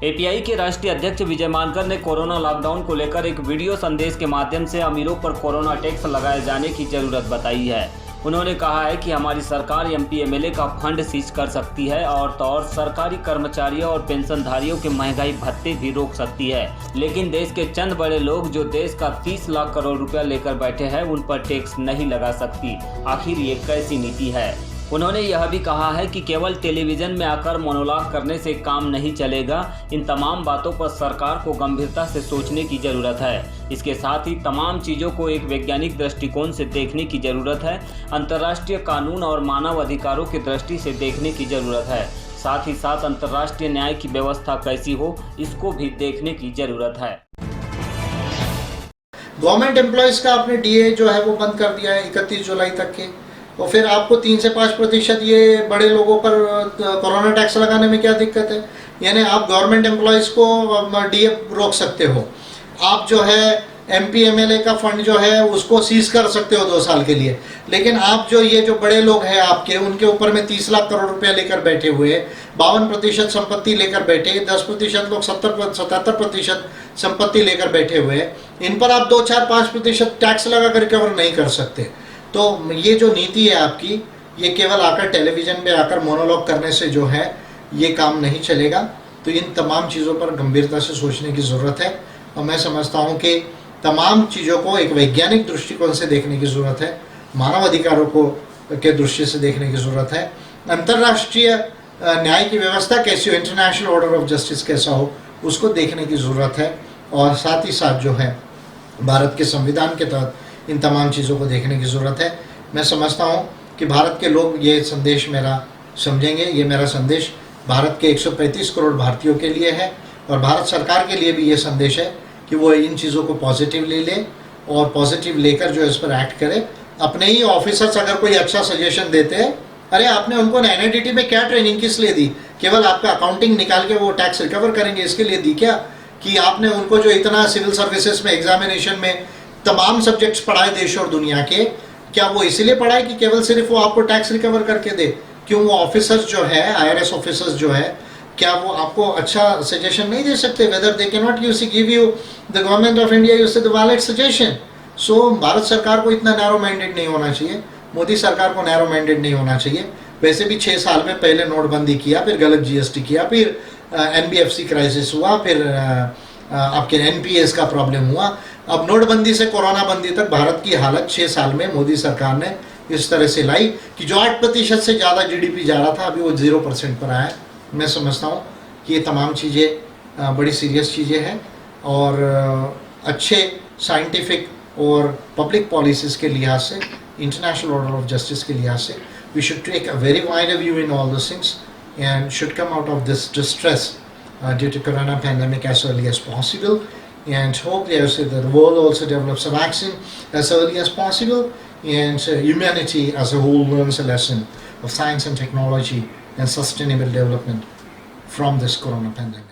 API के राष्ट्रीय अध्यक्ष विजय मानकर ने कोरोना लॉकडाउन को लेकर एक वीडियो संदेश के माध्यम से अमीरों पर कोरोना टैक्स लगाए जाने की जरूरत बताई है। उन्होंने कहा है कि हमारी सरकार एमपी एमएलए का फंड सीज कर सकती है और तो और सरकारी कर्मचारियों और पेंशनधारियों के महंगाई भत्ते भी रोक सकती है, लेकिन देश के चंद बड़े लोग जो देश का 30 लाख करोड़ रुपया लेकर बैठे हैं उन पर टैक्स नहीं लगा सकती। आखिर ये कैसी नीति है? उन्होंने यह भी कहा है कि केवल टेलीविजन में आकर मोनोलॉग करने से काम नहीं चलेगा। इन तमाम बातों पर सरकार को गंभीरता से सोचने की ज़रूरत है। इसके साथ ही तमाम चीज़ों को एक वैज्ञानिक दृष्टिकोण से देखने की ज़रूरत है। अंतर्राष्ट्रीय कानून और मानव अधिकारों की दृष्टि से देखने की ज़रूरत है। साथ ही साथ अंतर्राष्ट्रीय न्याय की व्यवस्था कैसी हो, इसको भी देखने की ज़रूरत है। गवर्नमेंट एम्प्लॉयज़ का आपने डीए जो है वो बंद कर दिया है 31 जुलाई तक के, और फिर आपको 3 से 5% ये बड़े लोगों पर कोरोना टैक्स लगाने में क्या दिक्कत है? यानी आप गवर्नमेंट एम्प्लॉयज़ को डीए रोक सकते हो, आप जो है एमपी एमएलए का फंड जो है उसको सीज कर सकते हो 2 साल के लिए, लेकिन आप जो ये जो बड़े लोग हैं आपके, उनके ऊपर में 30 लाख करोड़ रुपया लेकर बैठे हुए, 52% संपत्ति लेकर बैठे, 10% लोग 77% संपत्ति लेकर बैठे हुए, इन पर आप 2, 4, 5% टैक्स लगा कर कवर नहीं कर सकते। तो ये जो नीति है आपकी, ये केवल आकर टेलीविज़न पे आकर मोनोलॉग करने से जो है ये काम नहीं चलेगा। तो इन तमाम चीज़ों पर गंभीरता से सोचने की ज़रूरत है, और मैं समझता हूँ कि तमाम चीज़ों को एक वैज्ञानिक दृष्टिकोण से देखने की ज़रूरत है, मानव अधिकारों को के दृष्टि से देखने की ज़रूरत है, अंतर्राष्ट्रीय न्याय की व्यवस्था कैसी हो, इंटरनेशनल ऑर्डर ऑफ जस्टिस कैसा हो, उसको देखने की ज़रूरत है। और साथ ही साथ जो है भारत के संविधान के तहत इन तमाम चीज़ों को देखने की ज़रूरत है। मैं समझता हूँ कि भारत के लोग ये संदेश मेरा समझेंगे। ये मेरा संदेश भारत के 135 करोड़ भारतीयों के लिए है, और भारत सरकार के लिए भी ये संदेश है कि वो इन चीज़ों को पॉजिटिवली ले और पॉजिटिव लेकर जो इस पर एक्ट करे। अपने ही ऑफिसर्स अगर कोई अच्छा सजेशन देते हैं, अरे आपने उनको एनआईडीटी में क्या ट्रेनिंग किस लिए दी? केवल आपका अकाउंटिंग निकाल के वो टैक्स रिकवर करेंगे इसके लिए दी क्या? कि आपने उनको जो इतना सिविल सर्विसेज में एग्जामिनेशन में तमाम सब्जेक्ट्स पढ़ाए देश और दुनिया के, क्या वो इसीलिए पढ़ाए कि केवल सिर्फ वो आपको टैक्स रिकवर करके दे? क्यों वो ऑफिसर्स जो है, आईआरएस ऑफिसर्स जो है, क्या वो आपको अच्छा सजेशन नहीं दे सकते? Whether they can not use give you the government of India use the valid suggestion. So Bharat सरकार को इतना नैरो माइंडेड नहीं होना चाहिए, मोदी सरकार को नैरो माइंडेड नहीं होना चाहिए। वैसे भी 6 साल में पहले नोटबंदी किया, फिर गलत जीएसटी किया, फिर एनबीएफसी क्राइसिस हुआ, फिर आपके एनपीएस का प्रॉब्लम हुआ। अब नोटबंदी से कोरोना बंदी तक भारत की हालत 6 साल में मोदी सरकार ने इस तरह से लाई कि जो 8% से ज़्यादा जीडीपी जा रहा था, अभी वो 0% पर आया। मैं समझता हूँ कि ये तमाम चीज़ें बड़ी सीरियस चीज़ें हैं, और अच्छे साइंटिफिक और पब्लिक पॉलिसीज़ के लिहाज से, इंटरनेशनल ऑर्डर ऑफ जस्टिस के लिहाज से, we should take a very wide view in all this things and should come out of this distress due to corona pandemic as early as possible, and hope that the world also develops a vaccine as early as possible, and humanity as a whole learns a lesson of science and technology and sustainable development from this corona pandemic.